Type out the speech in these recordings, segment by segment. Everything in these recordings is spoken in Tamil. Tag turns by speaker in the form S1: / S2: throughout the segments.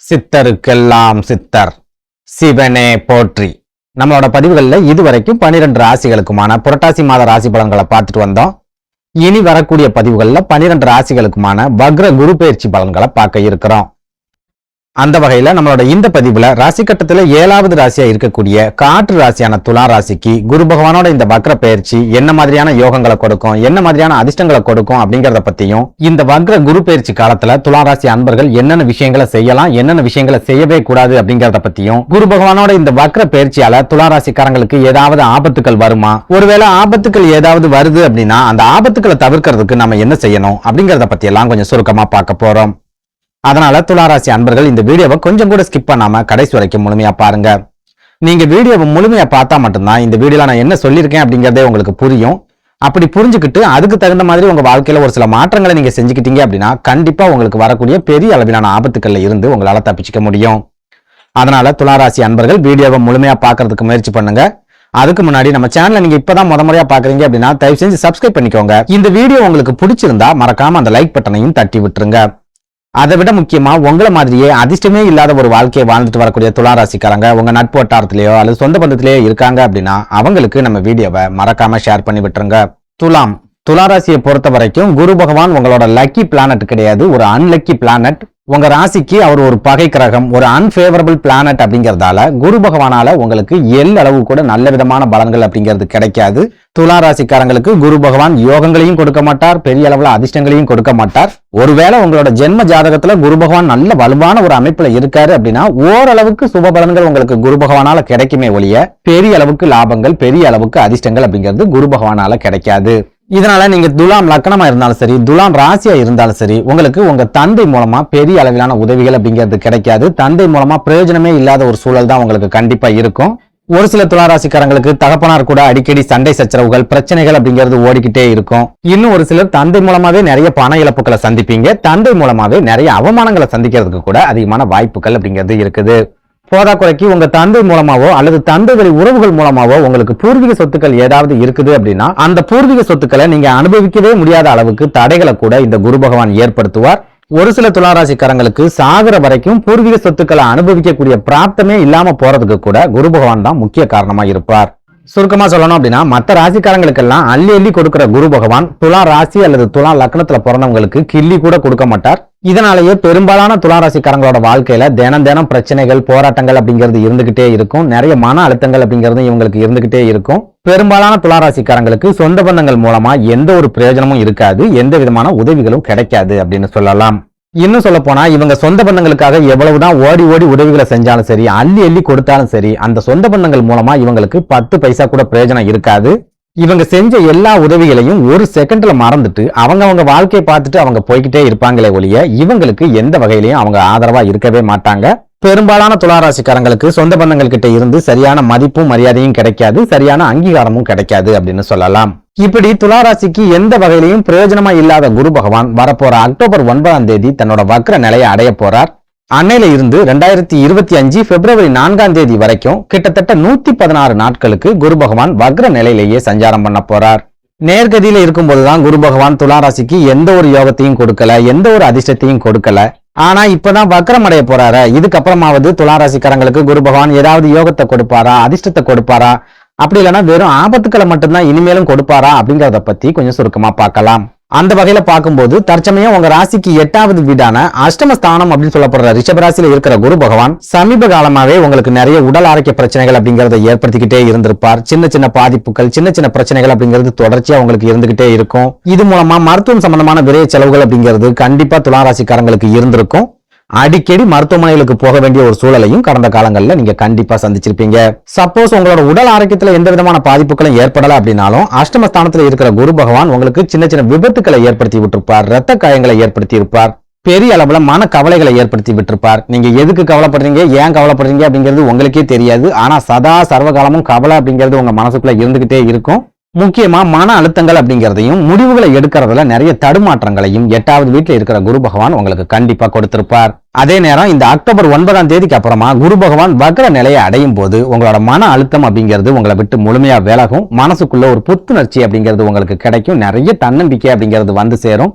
S1: சித்தருக்கெல்லாம் சித்தர் சிவனே போற்றி. நம்மளோட பதிவுகளில் இதுவரைக்கும் 12 ராசிகளுக்குமான புரட்டாசி மாத ராசி பலன்களை பார்த்துட்டு வந்தோம். இனி வரக்கூடிய பதிவுகளில் 12 ராசிகளுக்குமான வக்ர குரு பயிற்சி பலன்களை பார்க்க இருக்கிறோம். அந்த வகையில நம்மளோட இந்த பதிவுல ராசி கட்டத்துல 7வது ராசியா இருக்கக்கூடிய காற்று ராசியான துலா ராசிக்கு குரு பகவானோட இந்த வக்ர பயிற்சி என்ன மாதிரியான யோகங்களை கொடுக்கும், என்ன மாதிரியான அதிர்ஷ்டங்களை கொடுக்கும் அப்படிங்கறத பத்தியும், இந்த வக்ர குரு பயிற்சி காலத்துல துலா ராசி அன்பர்கள் என்னென்ன விஷயங்களை செய்யலாம், என்னென்ன விஷயங்களை செய்யவே கூடாது அப்படிங்கறத பத்தியும், குரு பகவானோட இந்த வக்ர பயிற்சியால துலா ராசிக்காரங்களுக்கு ஏதாவது ஆபத்துக்கள் வருமா, ஒருவேளை ஆபத்துக்கள் ஏதாவது வருது அப்படின்னா அந்த ஆபத்துக்களை தவிர்க்கிறதுக்கு நம்ம என்ன செய்யணும் அப்படிங்கறத பத்தி எல்லாம் கொஞ்சம் சுருக்கமா பார்க்க போறோம். அதனால துளாராசி அன்பர்கள் இந்த வீடியோவை கொஞ்சம் கூட ஸ்கிப் பண்ணாம கடைசி வரைக்கும் முழுமையா பாருங்க. நீங்க வீடியோவை முழுமையா பார்த்தா மட்டும்தான் இந்த வீடியோல நான் என்ன சொல்லியிருக்கேன் அப்படிங்கறதே உங்களுக்கு புரியும். அப்படி புரிஞ்சுக்கிட்டு அதுக்கு தகுந்த மாதிரி உங்க வாழ்க்கையில ஒரு சில மாற்றங்களை நீங்க செஞ்சுக்கிட்டீங்க அப்படின்னா கண்டிப்பா உங்களுக்கு வரக்கூடிய பெரிய அளவிலான ஆபத்துக்கள்ல இருந்து உங்களால தப்பிச்சுக்க முடியும். அதனால துளாராசி அன்பர்கள் வீடியோவை முழுமையா பாக்குறதுக்கு முயற்சி பண்ணுங்க. அதுக்கு முன்னாடி நம்ம சேனலை நீங்க இப்பதான் முறையா பாக்குறீங்க அப்படின்னா தயவு செஞ்சு சப்ஸ்கிரைப் பண்ணிக்கோங்க. இந்த வீடியோ உங்களுக்கு பிடிச்சிருந்தா மறக்காம அந்த லைக் பட்டனையும் தட்டி விட்டுருங்க. அதை விட முக்கியமா உங்களை மாதிரியே அதிர்ஷ்டமே இல்லாத ஒரு வாழ்க்கையை வாழ்ந்துட்டு வரக்கூடிய துளாராசிக்காரங்க உங்க நட்பு வட்டாரத்திலேயோ அல்லது சொந்த பந்தத்திலேயோ இருக்காங்க அப்படின்னா அவங்களுக்கு நம்ம வீடியோவை மறக்காம ஷேர் பண்ணி விட்டுருங்க. துளாராசியை பொறுத்த வரைக்கும் குரு பகவான் உங்களோட லக்கி பிளானட் கிடையாது, ஒரு அன்லக்கி பிளானட். உங்க ராசிக்கு அவர் ஒரு பகை கிரகம், ஒரு அன்பேவரபிள் பிளானட் அப்படிங்கறதால குரு பகவானால உங்களுக்கு அளவு கூட நல்ல விதமான பலன்கள் அப்படிங்கிறது கிடைக்காது. துலா ராசிக்காரங்களுக்கு குரு பகவான் யோகங்களையும் கொடுக்க மாட்டார், பெரிய அளவுல அதிர்ஷ்டங்களையும் கொடுக்க மாட்டார். ஒருவேளை உங்களோட ஜென்ம ஜாதகத்துல குரு பகவான் நல்ல வலுவான ஒரு அமைப்புல இருக்காரு அப்படின்னா ஓரளவுக்கு சுப பலன்கள் உங்களுக்கு குரு பகவானால கிடைக்குமே ஒழிய பெரிய அளவுக்கு லாபங்கள், பெரிய அளவுக்கு அதிர்ஷ்டங்கள் அப்படிங்கிறது குரு பகவானால கிடைக்காது. இதனால நீங்க துலாம் லக்னமா இருந்தாலும் சரி, துலாம் ராசியா இருந்தாலும் சரி, உங்களுக்கு உங்க தந்தை மூலமா பெரிய அளவிலான உதவிகள் அப்படிங்கிறது கிடைக்காது. தந்தை மூலமா பிரயோஜனமே இல்லாத ஒரு சூழல் தான் உங்களுக்கு கண்டிப்பா இருக்கும். ஒரு சில துளாராசிக்காரங்களுக்கு தகப்பனார் கூட அடிக்கடி சண்டை சச்சரவுகள், பிரச்சனைகள் அப்படிங்கிறது ஓடிக்கிட்டே இருக்கும். இன்னும் ஒரு சிலர் தந்தை மூலமாவே நிறைய பண இழப்புகளை சந்திப்பீங்க. தந்தை மூலமாவே நிறைய அவமானங்களை சந்திக்கிறதுக்கு கூட அதிகமான வாய்ப்புகள் அப்படிங்கிறது இருக்குது. போதாக்குறைக்கு உங்க தந்தை மூலமாவோ அல்லது தந்தை வழி உறவுகள் மூலமாவோ உங்களுக்கு பூர்வீக சொத்துக்கள் ஏதாவது இருக்குது அப்படின்னா அந்த பூர்வீக சொத்துக்களை நீங்க அனுபவிக்கவே முடியாத அளவுக்கு தடைகளை கூட இந்த குரு பகவான் ஏற்படுத்துவார். ஒரு சில துளாராசிக்காரங்களுக்கு சாகர வரைக்கும் பூர்வீக சொத்துக்களை அனுபவிக்கக்கூடிய பிராப்தமே இல்லாம போறதுக்கு கூட குரு பகவான் தான் முக்கிய காரணமா இருப்பார். சுருக்கமா சொல்லணும் அப்படின்னா மற்ற ராசிக்காரங்களுக்கெல்லாம் அள்ளி அள்ளி கொடுக்கிற குரு பகவான் துலா ராசி அல்லது துலா லக்னத்துல பிறந்தவங்களுக்கு கிள்ளி கூட கொடுக்க மாட்டார். இதனாலேயே பெரும்பாலான துளாராசிக்காரங்களோட வாழ்க்கையில தினம் பிரச்சனைகள், போராட்டங்கள் அப்படிங்கிறது இருந்துகிட்டே இருக்கும். நிறைய மன அழுத்தங்கள் அப்படிங்கிறது இவங்களுக்கு இருந்துகிட்டே இருக்கும். பெரும்பாலான துளாராசிக்காரங்களுக்கு சொந்த பந்தங்கள் மூலமா எந்த ஒரு பிரயோஜனமும் இருக்காது, எந்த விதமான உதவிகளும் கிடைக்காது அப்படின்னு சொல்லலாம். இன்னும் சொல்ல போனா இவங்க சொந்த பந்தங்களுக்காக எவ்வளவுதான் ஓடி ஓடி உதவிகளை செஞ்சாலும் சரி, அள்ளி அள்ளி கொடுத்தாலும் சரி, அந்த சொந்த பந்தங்கள் மூலமா இவங்களுக்கு 10 பைசா கூட பிரயோஜனம் இருக்காது. இவங்க செஞ்ச எல்லா உதவிகளையும் ஒரு செகண்ட்ல மறந்துட்டு அவங்க வாழ்க்கையை பார்த்துட்டு அவங்க போய்கிட்டே இருப்பாங்களே ஒழிய இவங்களுக்கு எந்த வகையிலையும் அவங்க ஆதரவா இருக்கவே மாட்டாங்க. பெரும்பாலான துளாராசிக்காரங்களுக்கு சொந்த பந்தங்கள் கிட்ட இருந்து சரியான மதிப்பும் மரியாதையும் கிடைக்காது, சரியான அங்கீகாரமும் கிடைக்காது அப்படின்னு சொல்லலாம். இப்படி துளாராசிக்கு எந்த வகையிலையும் பிரயோஜனமா இல்லாத குரு பகவான் வரப்போற அக்டோபர் 9ஆம் தேதி தன்னோட வக்ர நிலையை அடைய போறார். அன்னையில இருந்து 2025 பிப்ரவரி 4ஆம் தேதி வரைக்கும் கிட்டத்தட்ட 116 நாட்களுக்கு குரு பகவான் வக்ர நிலையிலேயே சஞ்சாரம் பண்ண போறார். நேர்கதியில இருக்கும்போதுதான் குரு பகவான் துளாராசிக்கு எந்த ஒரு யோகத்தையும் கொடுக்கல, எந்த ஒரு அதிர்ஷ்டத்தையும் கொடுக்கல. ஆனா இப்பதான் வக்ரம் அடைய போறாரு. இதுக்கப்புறமாவது துளாராசிக்காரங்களுக்கு குரு பகவான் ஏதாவது யோகத்தை கொடுப்பாரா, அதிர்ஷ்டத்தை கொடுப்பாரா, அப்படி இல்லைன்னா வெறும் ஆபத்துக்களை மட்டும்தான் இனிமேலும் கொடுப்பாரா அப்படிங்கறத பத்தி கொஞ்சம் சுருக்கமா பார்க்கலாம். அந்த வகையில பார்க்கும்போது தற்சமயம் உங்க ராசிக்கு 8வது வீடான அஷ்டமஸ்தானம் அப்படின்னு சொல்லப்படுற ரிஷபராசியில இருக்கிற குரு பகவான் சமீப காலமாவே உங்களுக்கு நிறைய உடல் ஆரோக்கிய பிரச்சனைகள் அப்படிங்கறத ஏற்படுத்திக்கிட்டே இருந்திருப்பார். சின்ன சின்ன பாதிப்புகள், சின்ன சின்ன பிரச்சனைகள் அப்படிங்கிறது தொடர்ச்சியா உங்களுக்கு இருந்துகிட்டே இருக்கும். இது மூலமா மருத்துவம் சம்பந்தமான விரைய செலவுகள் அப்படிங்கிறது கண்டிப்பா துளாராசிக்காரங்களுக்கு இருந்திருக்கும். அடிக்கடி மருத்துவமனைகளுக்கு போக வேண்டிய ஒரு சூழலையும் கடந்த காலங்கள்ல நீங்க கண்டிப்பா சந்திச்சிருப்பீங்க. சப்போஸ் உங்களோட உடல் ஆரோக்கியத்துல எந்த விதமான பாதிப்புகளும் ஏற்படல அப்படின்னாலும் அஷ்டமஸ்தானத்துல இருக்கிற குரு பகவான் உங்களுக்கு சின்ன சின்ன விபத்துக்களை ஏற்படுத்தி விட்டிருப்பார், ரத்த காயங்களை ஏற்படுத்தி இருப்பார், பெரிய அளவுல மன கவலைகளை ஏற்படுத்தி விட்டிருப்பார். நீங்க எதுக்கு கவலைப்படுறீங்க, ஏன் கவலைப்படுறீங்க அப்படிங்கிறது உங்களுக்கே தெரியாது. ஆனா சதா சர்வகாலமும் கவலை அப்படிங்கிறது உங்க மனசுக்குள்ள இருந்துகிட்டே இருக்கும். முக்கியமா மன அழுத்தங்கள் அப்படிங்கிறதையும் முடிவுகளை எடுக்கிறதுல நிறைய தடுமாற்றங்களையும் 8வது வீட்டுல இருக்கிற குரு பகவான் உங்களுக்கு கண்டிப்பா கொடுத்திருப்பார். அதே நேரம் இந்த அக்டோபர் 9ஆம் தேதிக்கு அப்புறமா குரு பகவான் வக்ர நிலையை அடையும் போது உங்களோட மன அழுத்தம் அப்படிங்கிறது உங்களை விட்டு முழுமையா விலகும். மனசுக்குள்ள ஒரு புத்துணர்ச்சி அப்படிங்கிறது உங்களுக்கு கிடைக்கும். நிறைய தன்னம்பிக்கை அப்படிங்கிறது வந்து சேரும்.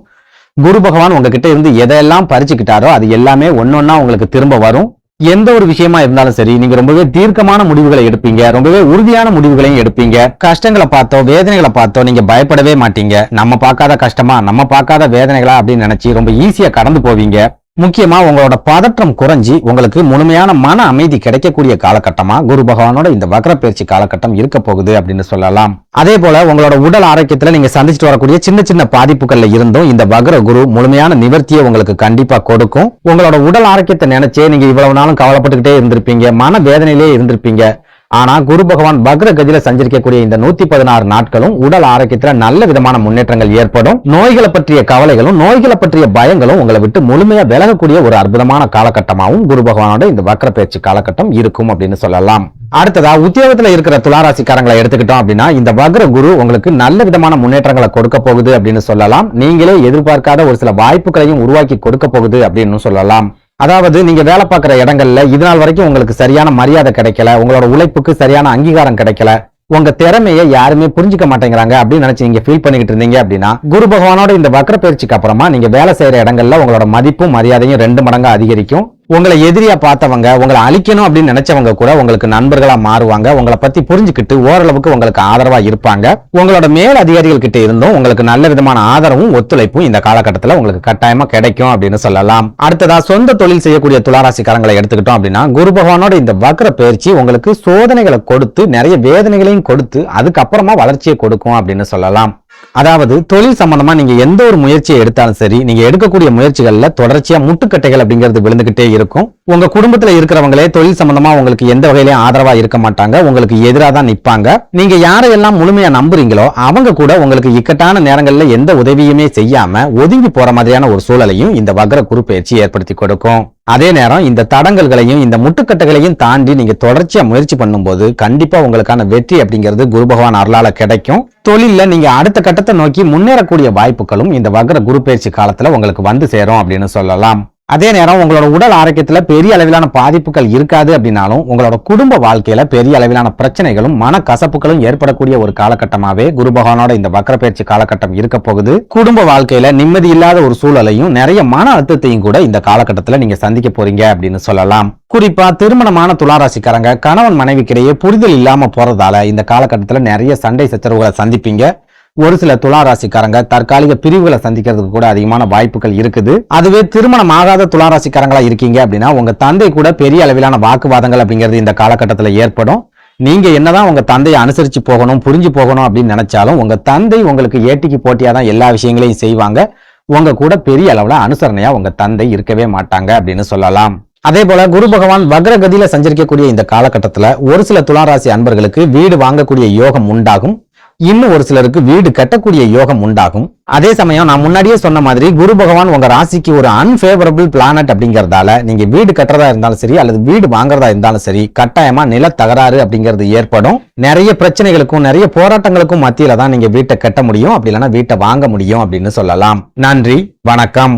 S1: குரு பகவான் உங்ககிட்ட இருந்து எதையெல்லாம் பறிச்சுக்கிட்டாரோ அது எல்லாமே ஒன்னொன்னா உங்களுக்கு திரும்ப வரும். எந்த ஒரு விஷயமா இருந்தாலும் சரி, நீங்க ரொம்பவே தீர்க்கமான முடிவுகளை எடுப்பீங்க, ரொம்பவே உறுதியான முடிவுகளையும் எடுப்பீங்க. கஷ்டங்களை பார்த்தோ வேதனைகளை பார்த்தோ நீங்க பயப்படவே மாட்டீங்க. நம்ம பார்க்காத கஷ்டமா, நம்ம பார்க்காத வேதனைகளா அப்படின்னு நினைச்சு ரொம்ப ஈஸியா கடந்து போவீங்க. முக்கியமா உங்களோட பதற்றம் குறைஞ்சி உங்களுக்கு முழுமையான மன அமைதி கிடைக்கக்கூடிய காலகட்டமா குரு பகவானோட இந்த வக்ர பயிற்சி காலகட்டம் இருக்க போகுது அப்படின்னு சொல்லலாம். அதே போல உங்களோட உடல் ஆரோக்கியத்துல நீங்க சந்திச்சுட்டு வரக்கூடிய சின்ன சின்ன பாதிப்புகள்ல இருந்தும் இந்த வக்ர குரு முழுமையான நிவர்த்தியை உங்களுக்கு கண்டிப்பா கொடுக்கும். உங்களோட உடல் ஆரோக்கியத்தை நினைச்சே நீங்க இவ்வளவு நாளும் கவலைப்பட்டுக்கிட்டே இருந்திருப்பீங்க, மன வேதனையிலே இருந்திருப்பீங்க. ஆனா குரு பகவான் வக்ர கதியில சஞ்சரிக்கக்கூடிய இந்த 116 நாட்களும் உடல் ஆரோக்கியத்துல நல்ல விதமான முன்னேற்றங்கள் ஏற்படும். நோய்களை பற்றிய கவலைகளும் நோய்களை பற்றிய பயங்களும் உங்களை விட்டு முழுமையா விலகக்கூடிய ஒரு அற்புதமான காலகட்டமாகவும் குரு பகவானோட இந்த வக்ர பயிற்சி காலகட்டம் இருக்கும் அப்படின்னு சொல்லலாம். அடுத்ததா உத்தியோகத்துல இருக்கிற துளாராசிக்காரங்களை எடுத்துக்கிட்டோம் அப்படின்னா இந்த வக்ர குரு உங்களுக்கு நல்ல விதமான முன்னேற்றங்களை கொடுக்க போகுது அப்படின்னு சொல்லலாம். நீங்களே எதிர்பார்க்காத ஒரு சில வாய்ப்புகளையும் உருவாக்கி கொடுக்க போகுது அப்படின்னு சொல்லலாம். அதாவது நீங்க வேலை பார்க்கிற இடங்கள்ல இது நாள் வரைக்கும் உங்களுக்கு சரியான மரியாதை கிடைக்கல, உங்களோட உழைப்புக்கு சரியான அங்கீகாரம் கிடைக்கல, உங்க திறமையை யாருமே புரிஞ்சுக்க மாட்டேங்கிறாங்க அப்படின்னு நினைச்சு நீங்க ஃபீல் பண்ணிக்கிட்டு இருந்தீங்க அப்படின்னா குரு பகவானோட இந்த வக்ர பயிற்சிக்கு அப்புறமா நீங்க வேலை செய்யற இடங்கள்ல உங்களோட மதிப்பும் மரியாதையும் 2 மடங்கு அதிகரிக்கும். உங்களை எதிரியா பார்த்தவங்க, உங்களை அழிக்கணும் அப்படின்னு நினைச்சவங்க கூட உங்களுக்கு நண்பர்களா மாறுவாங்க. உங்களை பத்தி புரிஞ்சுக்கிட்டு ஓரளவுக்கு உங்களுக்கு ஆதரவா இருப்பாங்க. உங்களோட மேல் அதிகாரிகள் கிட்ட இருந்தும் உங்களுக்கு நல்ல விதமான ஆதரவும் ஒத்துழைப்பும் இந்த காலகட்டத்தில் உங்களுக்கு கட்டாயமா கிடைக்கும் அப்படின்னு சொல்லலாம். அடுத்ததா சொந்த தொழில் செய்யக்கூடிய துளாராசிக்காரங்களை எடுத்துக்கிட்டோம் அப்படின்னா குரு பகவானோட இந்த வக்ர பயிற்சி உங்களுக்கு சோதனைகளை கொடுத்து நிறைய வேதனைகளையும் கொடுத்து அதுக்கப்புறமா வளர்ச்சியை கொடுக்கும் அப்படின்னு சொல்லலாம். அதாவது தொழில் சம்பந்தமா நீங்க எந்த ஒரு முயற்சியை எடுத்தாலும் சரி, நீங்க எடுக்கக்கூடிய முயற்சிகள்ல தொடர்ச்சியா முட்டுக்கட்டைகள் அப்படிங்கிறது விழுந்துகிட்டே இருக்கும். உங்க குடும்பத்துல இருக்கிறவங்களே தொழில் சம்பந்தமா உங்களுக்கு எந்த வகையிலயும் ஆதரவா இருக்க மாட்டாங்க, உங்களுக்கு எதிராக தான் நிப்பாங்க. நீங்க யாரையெல்லாம் முழுமையா நம்புறீங்களோ அவங்க கூட உங்களுக்கு இக்கட்டான நேரங்கள்ல எந்த உதவியுமே செய்யாம ஒதுங்கி போற மாதிரியான ஒரு சூழலையும் இந்த வக்ர குரு பயிற்சி ஏற்படுத்தி கொடுக்கும். அதே நேரம் இந்த தடங்கல்களையும் இந்த முட்டுக்கட்டைகளையும் தாண்டி நீங்க தொடர்ச்சியா முயற்சி பண்ணும்போது கண்டிப்பா உங்களுக்கான வெற்றி அப்படிங்கிறது குரு பகவான் அருளால கிடைக்கும். தொழில்ல நீங்க அடுத்த கட்டத்தை நோக்கி முன்னேறக்கூடிய வாய்ப்புகளும் இந்த வக்ர குரு பயிற்சி காலத்துல உங்களுக்கு வந்து சேரும் அப்படின்னு சொல்லலாம். அதே நேரம் உங்களோட உடல் ஆரோக்கியத்துல பெரிய அளவிலான பாதிப்புகள் இருக்காது அப்படின்னாலும் உங்களோட குடும்ப வாழ்க்கையில பெரிய அளவிலான பிரச்சனைகளும் மனக்கசப்புகளும் ஏற்படக்கூடிய ஒரு காலகட்டமாவே குரு பகவானோட இந்த வக்ர பயிற்சி காலகட்டம் இருக்க போகுது. குடும்ப வாழ்க்கையில நிம்மதி இல்லாத ஒரு சூழலையும் நிறைய மன அழுத்தத்தையும் கூட இந்த காலகட்டத்துல நீங்க சந்திக்க போறீங்க அப்படின்னு சொல்லலாம். குறிப்பா திருமணமான துளாராசிக்காரங்க கணவன் மனைவிக்கிடையே புரிதல் இல்லாம போறதால இந்த காலகட்டத்துல நிறைய சண்டை சச்சரவுகளை சந்திப்பீங்க. ஒரு சில துளாராசிக்காரங்க தற்காலிக பிரிவுகளை சந்திக்கிறதுக்கு கூட அதிகமான வாய்ப்புகள் இருக்குது. அதுவே திருமணம் ஆகாத துளாராசிக்காரங்களா இருக்கீங்க அப்படின்னா உங்க தந்தை கூட பெரிய அளவிலான வாக்குவாதங்கள் அப்படிங்கிறது இந்த காலகட்டத்தில் ஏற்படும். நீங்க என்னதான் உங்க தந்தையை அனுசரிச்சு போகணும், புரிஞ்சு போகணும் அப்படின்னு நினைச்சாலும் உங்க தந்தை உங்களுக்கு ஏட்டிக்கு போட்டியா தான் எல்லா விஷயங்களையும் செய்வாங்க. உங்க கூட பெரிய அளவுல அனுசரணையா உங்க தந்தை இருக்கவே மாட்டாங்க அப்படின்னு சொல்லலாம். அதே போல குரு பகவான் வக்ர கதியில சஞ்சரிக்கக்கூடிய இந்த காலகட்டத்துல ஒரு சில துளாராசி அன்பர்களுக்கு வீடு வாங்கக்கூடிய யோகம் உண்டாகும். இன்னும் ஒரு சிலருக்கு வீடு கட்டக்கூடிய யோகம் உண்டாகும். அதே சமயம் நான் முன்னாடியே சொன்ன மாதிரி குரு பகவான் உங்க ராசிக்கு ஒரு அன்ஃபேவரபிள் பிளானட் அப்படிங்கறதால நீங்க வீடு கட்டுறதா இருந்தாலும் சரி அல்லது வீடு வாங்குறதா இருந்தாலும் சரி கட்டாயமா நில தகராறு அப்படிங்கிறது ஏற்படும். நிறைய பிரச்சனைகளுக்கும் நிறைய போராட்டங்களுக்கும் மத்தியில தான் நீங்க வீட்டை கட்ட முடியும், அப்படி இல்லைன்னா வீட்டை வாங்க முடியும் அப்படின்னு சொல்லலாம். நன்றி, வணக்கம்.